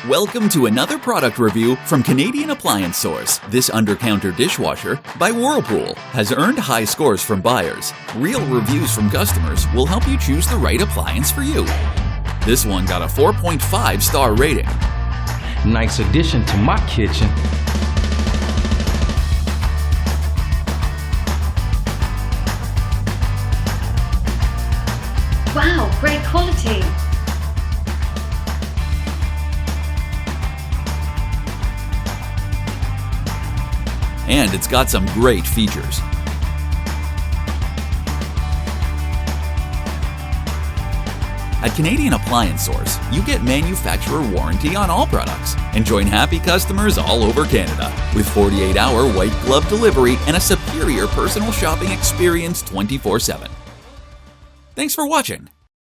Welcome to another product review from Canadian Appliance Source. This Undercounter Dishwasher by Whirlpool has earned high scores from buyers. Real reviews from customers will help you choose the right appliance for you. This one got a 4.5-star rating. Nice addition to my kitchen. Wow, great quality! And it's got some great features. At Canadian Appliance Source, you get manufacturer warranty on all products and join happy customers all over Canada with 48-hour white glove delivery and a superior personal shopping experience 24/7. Thanks for watching.